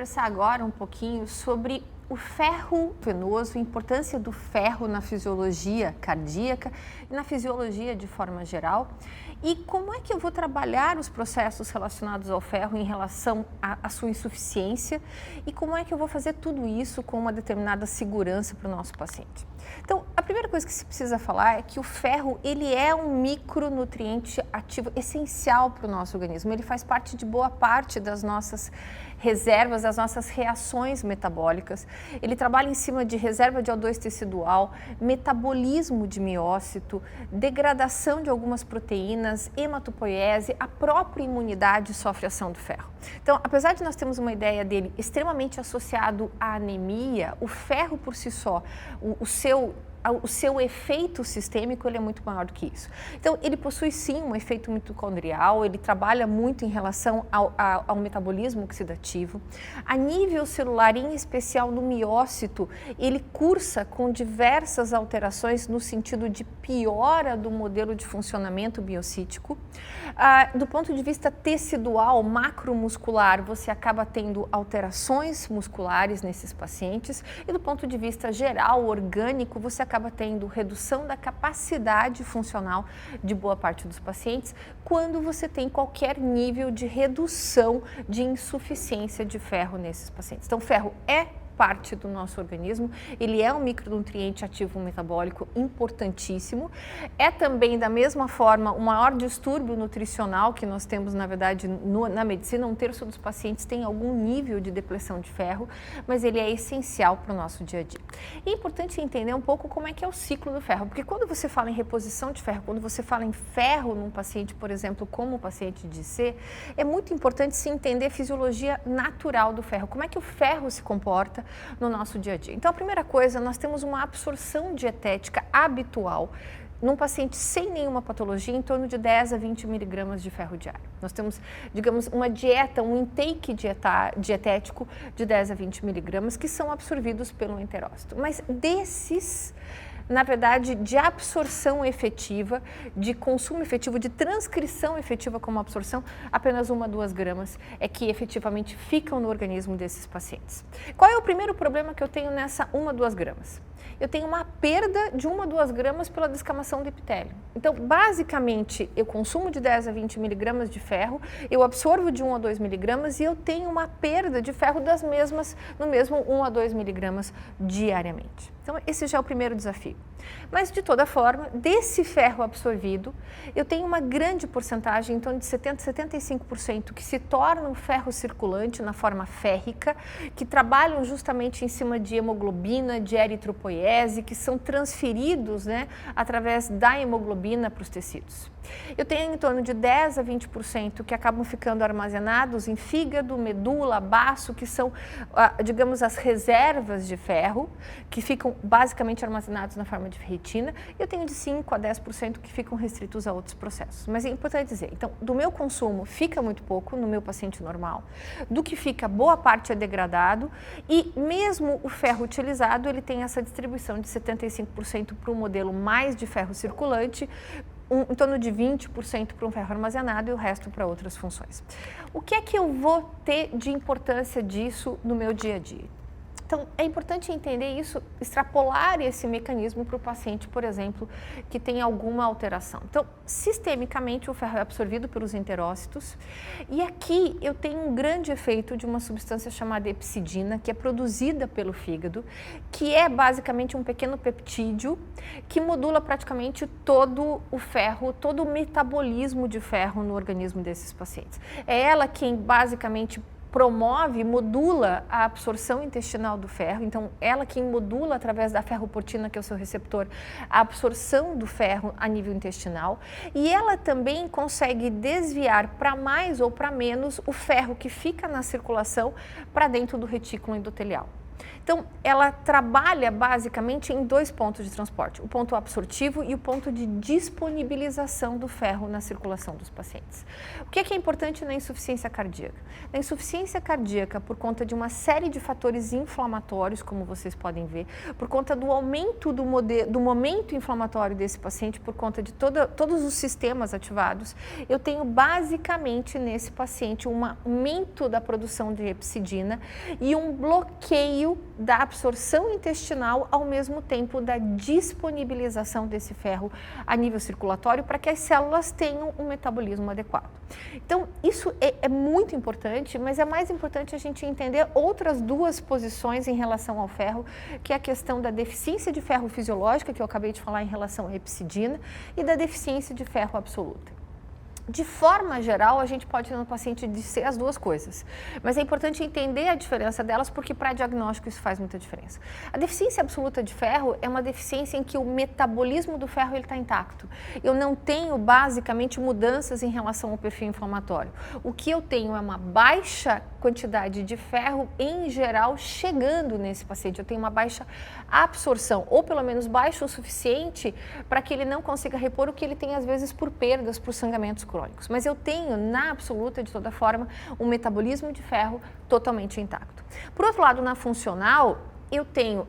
conversar agora um pouquinho sobre o ferro venoso, a importância do ferro na fisiologia cardíaca e na fisiologia de forma geral. E como é que eu vou trabalhar os processos relacionados ao ferro em relação à sua insuficiência e como é que eu vou fazer tudo isso com uma determinada segurança para o nosso paciente. Então, a primeira coisa que se precisa falar é que o ferro, ele é um micronutriente ativo essencial para o nosso organismo. Ele faz parte de boa parte das nossas reservas, das nossas reações metabólicas. Ele trabalha em cima de reserva de O2 tecidual, metabolismo de miócito, degradação de algumas proteínas, hematopoiese, a própria imunidade sofre ação do ferro. Então, apesar de nós termos uma ideia dele extremamente associado à anemia, o ferro por si só, o seu efeito sistêmico ele é muito maior do que isso. Então, ele possui sim um efeito mitocondrial, ele trabalha muito em relação ao metabolismo oxidativo. A nível celular, em especial no miócito, ele cursa com diversas alterações no sentido de piora do modelo de funcionamento biocítico. Do ponto de vista tecidual, macromuscular, você acaba tendo alterações musculares nesses pacientes e do ponto de vista geral, orgânico, você acaba tendo redução da capacidade funcional de boa parte dos pacientes quando você tem qualquer nível de redução de insuficiência de ferro nesses pacientes. Então, ferro é parte do nosso organismo, ele é um micronutriente ativo metabólico importantíssimo, é também da mesma forma o maior distúrbio nutricional que nós temos na verdade na medicina, 1/3 dos pacientes tem algum nível de depressão de ferro, mas ele é essencial para o nosso dia a dia. E é importante entender um pouco como é que é o ciclo do ferro, porque quando você fala em reposição de ferro, quando você fala em ferro num paciente, por exemplo, como o paciente de C, é muito importante se entender a fisiologia natural do ferro, como é que o ferro se comporta no nosso dia a dia. Então, a primeira coisa, nós temos uma absorção dietética habitual num paciente sem nenhuma patologia, em torno de 10 a 20 miligramas de ferro diário. Nós temos, digamos, uma dieta, um intake dietético de 10 a 20 miligramas que são absorvidos pelo enterócito. Mas desses, na verdade, de absorção efetiva, de consumo efetivo, de transcrição efetiva como absorção, apenas 1 a 2 gramas é que efetivamente ficam no organismo desses pacientes. Qual é o primeiro problema que eu tenho nessa 1 a 2 gramas? Eu tenho uma perda de 1 a 2 gramas pela descamação do epitélio. Então, basicamente, eu consumo de 10 a 20 miligramas de ferro, eu absorvo de 1 a 2 miligramas e eu tenho uma perda de ferro no mesmo 1 a 2 miligramas diariamente. Então, esse já é o primeiro desafio. Mas, de toda forma, desse ferro absorvido, eu tenho uma grande porcentagem, em torno de 70% a 75%, que se tornam ferro circulante na forma férrica, que trabalham justamente em cima de hemoglobina, de eritropoiese, que são transferidos, através da hemoglobina para os tecidos. Eu tenho em torno de 10% a 20% que acabam ficando armazenados em fígado, medula, baço, que são, digamos, as reservas de ferro, que ficam basicamente armazenados na forma de ferritina. Eu tenho de 5% a 10% que ficam restritos a outros processos. Mas é importante dizer, então, do meu consumo fica muito pouco no meu paciente normal, do que fica boa parte é degradado e mesmo o ferro utilizado, ele tem essa distribuição de 75% para o modelo mais de ferro circulante, em torno de 20% para um ferro armazenado e o resto para outras funções. O que é que eu vou ter de importância disso no meu dia a dia? Então, é importante entender isso, extrapolar esse mecanismo para o paciente, por exemplo, que tem alguma alteração. Então, sistemicamente, o ferro é absorvido pelos enterócitos e aqui eu tenho um grande efeito de uma substância chamada epsidina, que é produzida pelo fígado, que é basicamente um pequeno peptídeo que modula praticamente todo o ferro, todo o metabolismo de ferro no organismo desses pacientes. É ela quem basicamente promove, modula a absorção intestinal do ferro, então ela quem modula através da ferroportina, que é o seu receptor, a absorção do ferro a nível intestinal e ela também consegue desviar para mais ou para menos o ferro que fica na circulação para dentro do retículo endotelial. Então, ela trabalha basicamente em 2 pontos de transporte, o ponto absortivo e o ponto de disponibilização do ferro na circulação dos pacientes. O que é importante na insuficiência cardíaca? Na insuficiência cardíaca, por conta de uma série de fatores inflamatórios, como vocês podem ver, por conta do aumento do momento inflamatório desse paciente, por conta de todos os sistemas ativados, eu tenho basicamente nesse paciente um aumento da produção de hepcidina e um bloqueio da absorção intestinal ao mesmo tempo da disponibilização desse ferro a nível circulatório para que as células tenham um metabolismo adequado. Então, isso é muito importante, mas é mais importante a gente entender outras 2 posições em relação ao ferro, que é a questão da deficiência de ferro fisiológica, que eu acabei de falar em relação à hepcidina, e da deficiência de ferro absoluta. De forma geral, a gente pode no paciente ser as 2 coisas, mas é importante entender a diferença delas porque para diagnóstico isso faz muita diferença. A deficiência absoluta de ferro é uma deficiência em que o metabolismo do ferro está intacto. Eu não tenho basicamente mudanças em relação ao perfil inflamatório. O que eu tenho é uma baixa quantidade de ferro em geral chegando nesse paciente. Eu tenho uma baixa absorção, ou pelo menos baixa o suficiente para que ele não consiga repor o que ele tem às vezes por perdas, por sangamentos crônicos. Mas eu tenho, na absoluta, de toda forma, um metabolismo de ferro totalmente intacto. Por outro lado, na funcional, eu tenho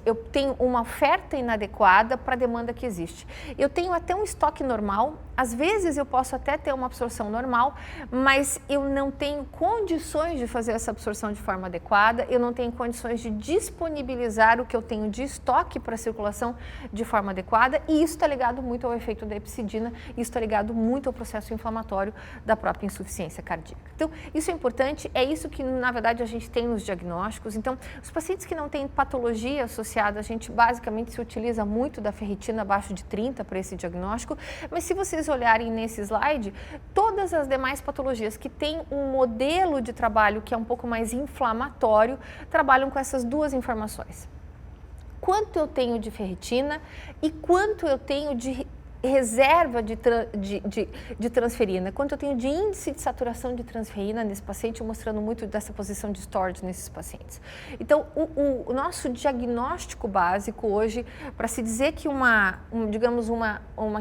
uma oferta inadequada para a demanda que existe. Eu tenho até um estoque normal, às vezes eu posso até ter uma absorção normal, mas eu não tenho condições de fazer essa absorção de forma adequada, eu não tenho condições de disponibilizar o que eu tenho de estoque para a circulação de forma adequada, e isso está ligado muito ao efeito da hepcidina, isso está ligado muito ao processo inflamatório da própria insuficiência cardíaca. Então, isso é importante, é isso que na verdade a gente tem nos diagnósticos. Então, os pacientes que não têm patologia associada, a gente basicamente se utiliza muito da ferritina abaixo de 30 para esse diagnóstico, mas se vocês olharem nesse slide, todas as demais patologias que têm um modelo de trabalho que é um pouco mais inflamatório, trabalham com essas 2 informações. Quanto eu tenho de ferritina e quanto eu tenho de reserva de transferina, quanto eu tenho de índice de saturação de transferina nesse paciente, mostrando muito dessa posição de storage nesses pacientes. Então, o nosso diagnóstico básico hoje, para se dizer que uma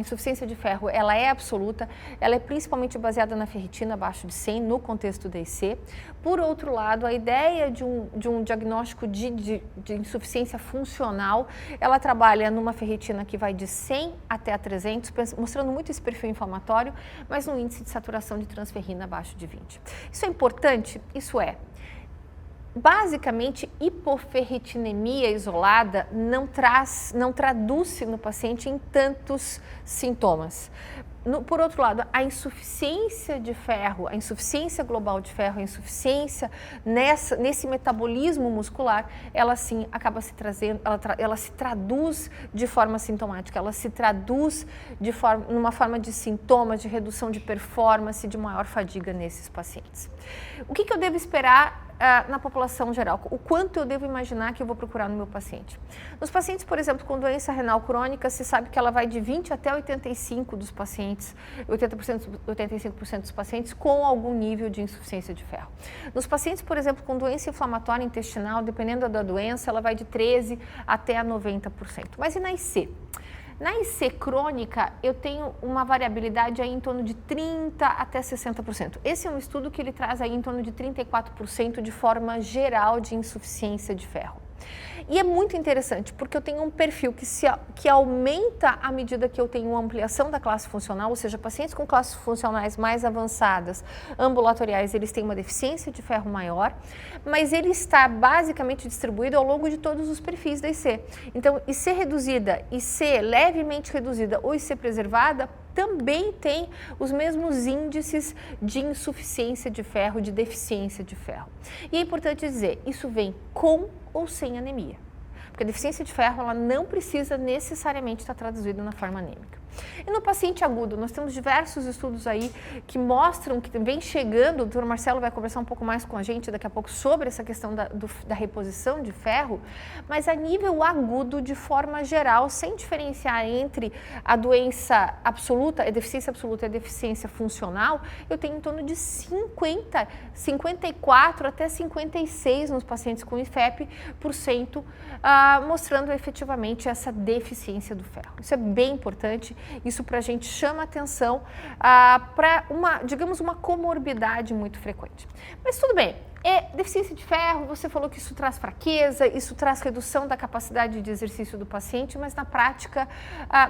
insuficiência de ferro, ela é absoluta, ela é principalmente baseada na ferritina abaixo de 100, no contexto da IC. Por outro lado, a ideia de um diagnóstico de insuficiência funcional, ela trabalha numa ferritina que vai de 100 até a 300, mostrando muito esse perfil inflamatório, mas um índice de saturação de transferrina abaixo de 20. Isso é importante? Isso é. Basicamente, hipoferritinemia isolada não traduz-se no paciente em tantos sintomas. Por outro lado, a insuficiência de ferro, a insuficiência global de ferro, a insuficiência nesse metabolismo muscular, ela sim acaba se trazendo, ela se traduz de forma sintomática, ela se traduz numa forma de sintomas, de redução de performance, de maior fadiga nesses pacientes. O que eu devo esperar na população geral? O quanto eu devo imaginar que eu vou procurar no meu paciente? Nos pacientes, por exemplo, com doença renal crônica, se sabe que ela vai de 20 até 85% dos pacientes, 85% dos pacientes com algum nível de insuficiência de ferro. Nos pacientes, por exemplo, com doença inflamatória intestinal, dependendo da doença, ela vai de 13% até 90%. Mas e na IC? Na IC crônica, eu tenho uma variabilidade aí em torno de 30% até 60%. Esse é um estudo que ele traz aí em torno de 34% de forma geral de insuficiência de ferro. E é muito interessante, porque eu tenho um perfil que aumenta à medida que eu tenho uma ampliação da classe funcional, ou seja, pacientes com classes funcionais mais avançadas, ambulatoriais, eles têm uma deficiência de ferro maior, mas ele está basicamente distribuído ao longo de todos os perfis da IC. Então, IC reduzida, IC levemente reduzida ou IC preservada, também tem os mesmos índices de insuficiência de ferro, de deficiência de ferro. E é importante dizer, isso vem com ou sem anemia. Porque a deficiência de ferro, ela não precisa necessariamente estar traduzida na forma anêmica. E no paciente agudo, nós temos diversos estudos aí que mostram que vem chegando, o doutor Marcelo vai conversar um pouco mais com a gente daqui a pouco sobre essa questão da reposição de ferro, mas a nível agudo, de forma geral, sem diferenciar entre a doença absoluta, a deficiência absoluta e a deficiência funcional, eu tenho em torno de 50, 54 até 56 nos pacientes com IFEP por cento, mostrando efetivamente essa deficiência do ferro. Isso é bem importante, isso para a gente chama atenção para digamos, uma comorbidade muito frequente. Mas tudo bem, deficiência de ferro, você falou que isso traz fraqueza, isso traz redução da capacidade de exercício do paciente, mas na prática,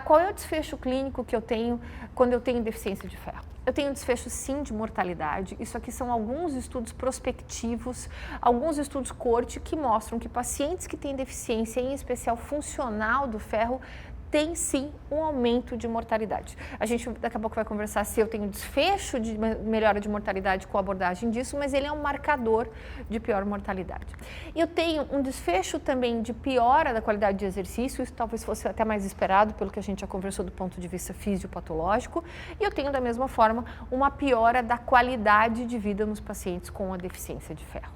qual é o desfecho clínico que eu tenho quando eu tenho deficiência de ferro? Eu tenho um desfecho sim de mortalidade, isso aqui são alguns estudos prospectivos, alguns estudos coorte que mostram que pacientes que têm deficiência, em especial funcional do ferro, tem sim um aumento de mortalidade. A gente daqui a pouco vai conversar se eu tenho desfecho de melhora de mortalidade com a abordagem disso, mas ele é um marcador de pior mortalidade. Eu tenho um desfecho também de piora da qualidade de exercício, isso talvez fosse até mais esperado pelo que a gente já conversou do ponto de vista fisiopatológico, e eu tenho da mesma forma uma piora da qualidade de vida nos pacientes com a deficiência de ferro.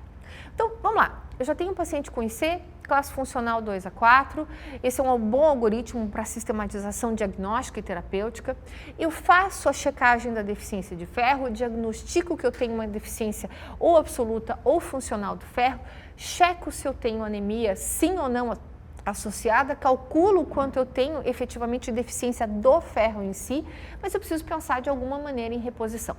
Então, vamos lá. Eu já tenho um paciente com IC, classe funcional 2 a 4. Esse é um bom algoritmo para sistematização diagnóstica e terapêutica. Eu faço a checagem da deficiência de ferro, diagnostico que eu tenho uma deficiência ou absoluta ou funcional do ferro, checo se eu tenho anemia, sim ou não associada, calculo quanto eu tenho efetivamente deficiência do ferro em si, mas eu preciso pensar de alguma maneira em reposição.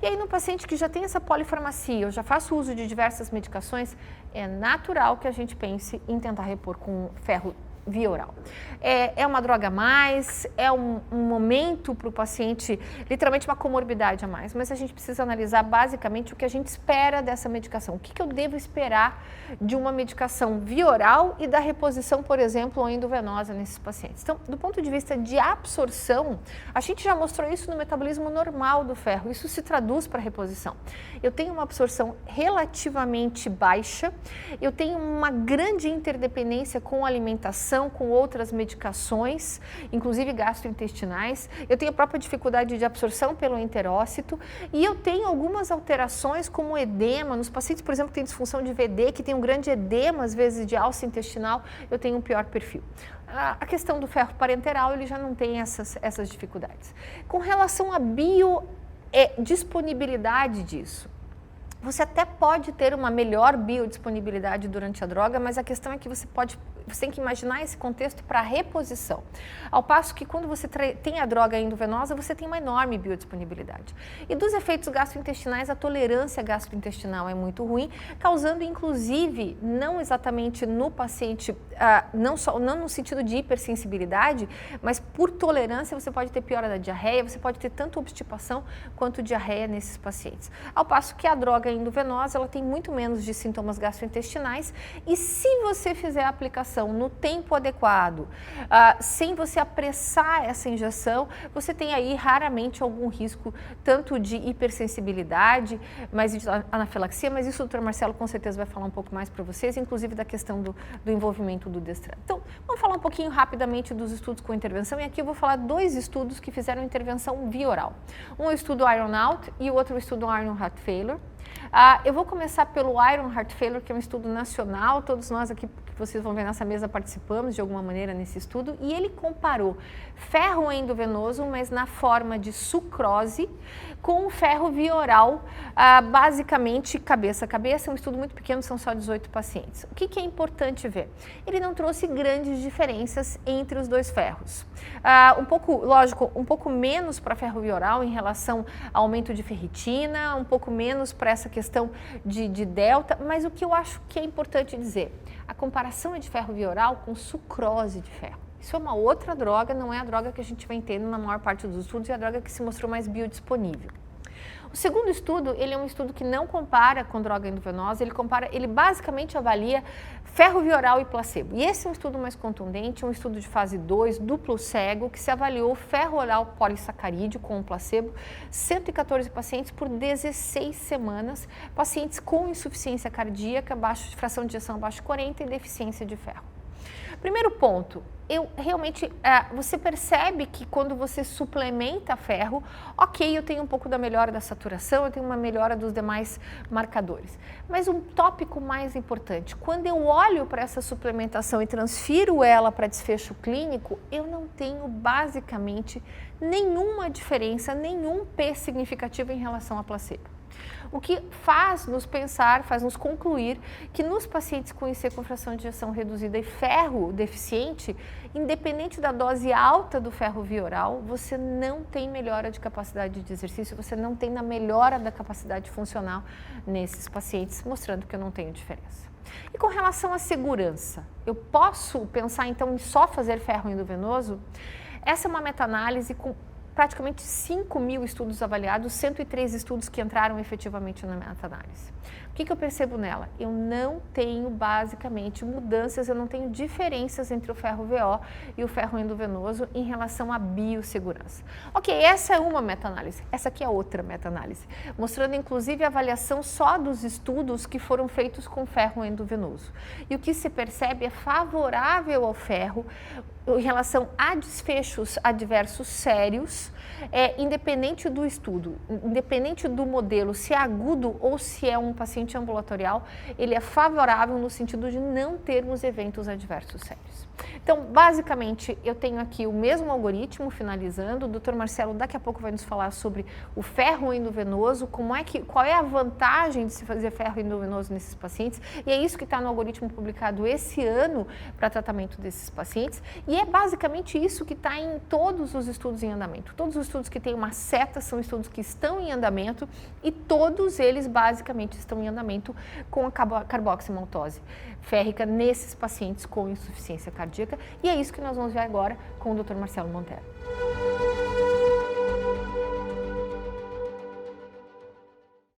E aí no paciente que já tem essa polifarmacia, eu já faço uso de diversas medicações, é natural que a gente pense em tentar repor com ferro via oral. É uma droga a mais, é um momento para o paciente, literalmente uma comorbidade a mais, mas a gente precisa analisar basicamente o que a gente espera dessa medicação, o que eu devo esperar de uma medicação via oral e da reposição, por exemplo, endovenosa nesses pacientes. Então, do ponto de vista de absorção, a gente já mostrou isso no metabolismo normal do ferro, isso se traduz para reposição. Eu tenho uma absorção relativamente baixa, eu tenho uma grande interdependência com a alimentação, com outras medicações, inclusive gastrointestinais, eu tenho a própria dificuldade de absorção pelo enterócito e eu tenho algumas alterações como edema, nos pacientes, por exemplo, que têm disfunção de VD, que tem um grande edema, às vezes de alça intestinal, eu tenho um pior perfil. A questão do ferro parenteral, ele já não tem essas dificuldades. Com relação à biodisponibilidade disso, você até pode ter uma melhor biodisponibilidade durante a droga, mas a questão é que você tem que imaginar esse contexto para reposição. Ao passo que quando você tem a droga endovenosa, você tem uma enorme biodisponibilidade. E dos efeitos gastrointestinais, a tolerância gastrointestinal é muito ruim, causando inclusive, não exatamente no paciente, não no sentido de hipersensibilidade, mas por tolerância você pode ter piora da diarreia, você pode ter tanto obstipação quanto diarreia nesses pacientes. Ao passo que a droga endovenosa, ela tem muito menos de sintomas gastrointestinais e se você fizer a aplicação no tempo adequado, sem você apressar essa injeção, você tem aí raramente algum risco tanto de hipersensibilidade, mas de anafilaxia, mas isso o Dr. Marcelo com certeza vai falar um pouco mais para vocês, inclusive da questão do envolvimento do Destran. Então, vamos falar um pouquinho rapidamente dos estudos com intervenção e aqui eu vou falar dois estudos que fizeram intervenção via oral. Um é o estudo Iron Out e o outro é o estudo Iron Heart Failure. Eu vou começar pelo Iron Heart Failure, que é um estudo nacional, todos nós aqui que vocês vão ver nessa mesa participamos de alguma maneira nesse estudo, e ele comparou ferro endovenoso, mas na forma de sucrose, com ferro via oral, basicamente cabeça a cabeça, é um estudo muito pequeno, são só 18 pacientes. O que é importante ver? Ele não trouxe grandes diferenças entre os dois ferros. Um pouco menos para ferro via oral em relação ao aumento de ferritina, um pouco menos para essa questão de delta, mas o que eu acho que é importante dizer, a comparação é de ferro via oral com sucrose de ferro. Isso é uma outra droga, não é a droga que a gente vem tendo na maior parte dos estudos, é a droga que se mostrou mais biodisponível. O segundo estudo, ele é um estudo que não compara com droga endovenosa, ele basicamente avalia ferro via oral e placebo. E esse é um estudo mais contundente, um estudo de fase 2, duplo cego, que se avaliou ferro oral polissacarídeo com placebo, 114 pacientes por 16 semanas, pacientes com insuficiência cardíaca, fração de ejeção abaixo de 40 e deficiência de ferro. Primeiro ponto, você percebe que quando você suplementa ferro, ok, eu tenho um pouco da melhora da saturação, eu tenho uma melhora dos demais marcadores. Mas um tópico mais importante, quando eu olho para essa suplementação e transfiro ela para desfecho clínico, eu não tenho basicamente nenhuma diferença, nenhum P significativo em relação a placebo. O que faz nos pensar, faz nos concluir que nos pacientes com IC com fração de ejeção reduzida e ferro deficiente, independente da dose alta do ferro via oral, você não tem melhora de capacidade de exercício, você não tem na melhora da capacidade funcional nesses pacientes, mostrando que eu não tenho diferença. E com relação à segurança, eu posso pensar então em só fazer ferro endovenoso? Essa é uma meta-análise com praticamente 5.000 estudos avaliados, 103 estudos que entraram efetivamente na meta-análise. O que eu percebo nela? Eu não tenho basicamente mudanças, eu não tenho diferenças entre o ferro VO e o ferro endovenoso em relação à biossegurança. Ok, essa é uma meta-análise, essa aqui é outra meta-análise, mostrando inclusive a avaliação só dos estudos que foram feitos com ferro endovenoso. E o que se percebe é favorável ao ferro em relação a desfechos adversos sérios, independente do estudo, independente do modelo, se é agudo ou se é um paciente ambulatorial, ele é favorável no sentido de não termos eventos adversos sérios. Então, basicamente, eu tenho aqui o mesmo algoritmo finalizando. O Dr. Marcelo daqui a pouco vai nos falar sobre o ferro endovenoso, qual é a vantagem de se fazer ferro endovenoso nesses pacientes, e é isso que está no algoritmo publicado esse ano para tratamento desses pacientes, e é basicamente isso que está em todos os estudos em andamento. Todos os estudos que têm uma seta são estudos que estão em andamento e todos eles basicamente estão em andamento com a carboximaltose férrica nesses pacientes com insuficiência cardíaca, e é isso que nós vamos ver agora com o Dr. Marcelo Montero.